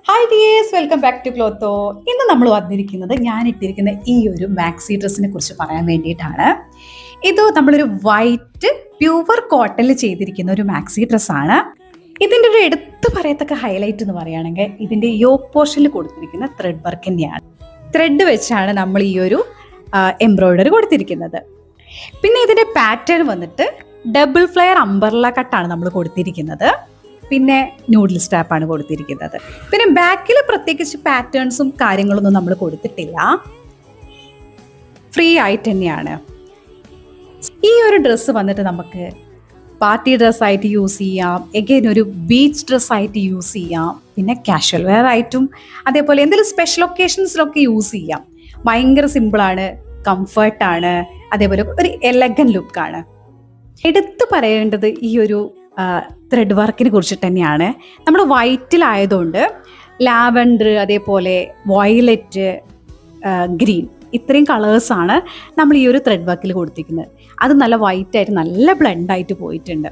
Hi dears, welcome back to Clotho. ഇന്ന് നമ്മൾ വന്നിരിക്കുന്നത് ഞാൻ ഇട്ടിരിക്കുന്ന ഈ ഒരു മാക്സി ഡ്രസ്സിനെ കുറിച്ച് പറയാൻ വേണ്ടിയിട്ടാണ്. ഇത് നമ്മളൊരു വൈറ്റ് പ്യുവർ കോട്ടണിൽ ചെയ്തിരിക്കുന്ന ഒരു മാക്സി ഡ്രസ്സാണ്. ഇതിൻ്റെ ഒരു എടുത്തു പറയത്തക്ക ഹൈലൈറ്റ് എന്ന് പറയുകയാണെങ്കിൽ ഇതിൻ്റെ യോക്ക് പോർഷനിൽ കൊടുത്തിരിക്കുന്ന ത്രെഡ് വർക്ക് തന്നെയാണ്. ത്രെഡ് വെച്ചാണ് നമ്മൾ ഈ ഒരു എംബ്രോയിഡറി കൊടുത്തിരിക്കുന്നത്. പിന്നെ ഇതിൻ്റെ പാറ്റേൺ വന്നിട്ട് ഡബിൾ ഫ്ലെയർ അംബർല കട്ടാണ് നമ്മൾ കൊടുത്തിരിക്കുന്നത്. പിന്നെ ന്യൂഡിൽ സ്റ്റാപ്പാണ് കൊടുത്തിരിക്കുന്നത്. പിന്നെ ബാക്കിൽ പ്രത്യേകിച്ച് പാറ്റേൺസും കാര്യങ്ങളൊന്നും നമ്മൾ കൊടുത്തിട്ടില്ല, ഫ്രീ ആയിട്ട് തന്നെയാണ്. ഈ ഒരു ഡ്രസ്സ് വന്നിട്ട് നമുക്ക് പാർട്ടി ഡ്രസ്സായിട്ട് യൂസ് ചെയ്യാം, എഗെയിൻ ഒരു ബീച്ച് ഡ്രസ്സായിട്ട് യൂസ് ചെയ്യാം, പിന്നെ കാഷ്വൽ വെയർ ആയിട്ടും അതേപോലെ എന്തെങ്കിലും സ്പെഷ്യൽ ഒക്കേഷൻസിലൊക്കെ യൂസ് ചെയ്യാം. ഭയങ്കര സിമ്പിളാണ്, കംഫർട്ടാണ്, അതേപോലെ ഒരു എലഗൻ ലുക്കാണ്. എടുത്തു പറയേണ്ടത് ഈ ഒരു ത്രെഡ് വർക്കിനെ കുറിച്ചിട്ട് തന്നെയാണ്. നമ്മൾ വൈറ്റിലായതുകൊണ്ട് ലാവൻഡർ, അതേപോലെ വയലറ്റ്, ഗ്രീൻ, ഇത്രയും കളേഴ്സാണ് നമ്മൾ ഈ ഒരു ത്രെഡ് വർക്കിൽ കൊടുത്തിരിക്കുന്നത്. അത് നല്ല വൈറ്റായിട്ട് നല്ല ബ്ലെൻഡായിട്ട് പോയിട്ടുണ്ട്.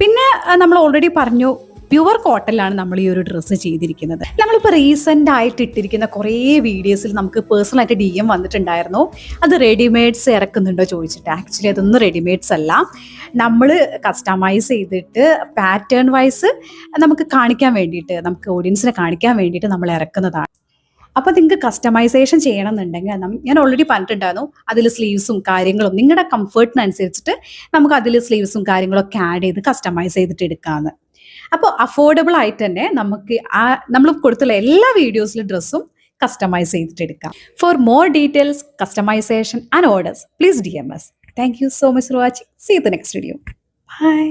പിന്നെ നമ്മൾ ഓൾറെഡി പറഞ്ഞു, പ്യുവർ കോട്ടണിലാണ് നമ്മൾ ഈ ഒരു ഡ്രസ്സ് ചെയ്തിരിക്കുന്നത്. നമ്മളിപ്പോൾ റീസെൻ്റ് ആയിട്ട് ഇട്ടിരിക്കുന്ന കുറേ വീഡിയോസിൽ നമുക്ക് പേഴ്സണലായിട്ട് DM വന്നിട്ടുണ്ടായിരുന്നു, അത് റെഡിമെയ്ഡ്സ് ഇറക്കുന്നുണ്ടോ ചോദിച്ചിട്ട്. ആക്ച്വലി അതൊന്നും റെഡിമെയ്ഡ്സ് അല്ല, നമ്മൾ കസ്റ്റമൈസ് ചെയ്തിട്ട് പാറ്റേൺ വൈസ് നമുക്ക് കാണിക്കാൻ വേണ്ടിയിട്ട്, നമുക്ക് ഓഡിയൻസിനെ കാണിക്കാൻ വേണ്ടിയിട്ട് നമ്മൾ ഇറക്കുന്നതാണ്. അപ്പോൾ നിങ്ങൾക്ക് കസ്റ്റമൈസേഷൻ ചെയ്യണമെന്നുണ്ടെങ്കിൽ ഞാൻ ഓൾറെഡി പറഞ്ഞിട്ടുണ്ടായിരുന്നു, അതിൽ സ്ലീവ്സും കാര്യങ്ങളും നിങ്ങളുടെ കംഫർട്ടിനനുസരിച്ചിട്ട് നമുക്ക് അതിൽ സ്ലീവ്സും കാര്യങ്ങളൊക്കെ ആഡ് ചെയ്ത് കസ്റ്റമൈസ് ചെയ്തിട്ട് എടുക്കാമെന്ന്. അപ്പോൾ അഫോർഡബിൾ ആയിട്ട് തന്നെ നമുക്ക് നമ്മൾ കൊടുത്തുള്ള എല്ലാ വീഡിയോസിലും ഡ്രസ്സും കസ്റ്റമൈസ് ചെയ്തിട്ട് എടുക്കാം. For more details, customisation and orders, please DM us. Thank you so much for watching. See you in the next video. Bye.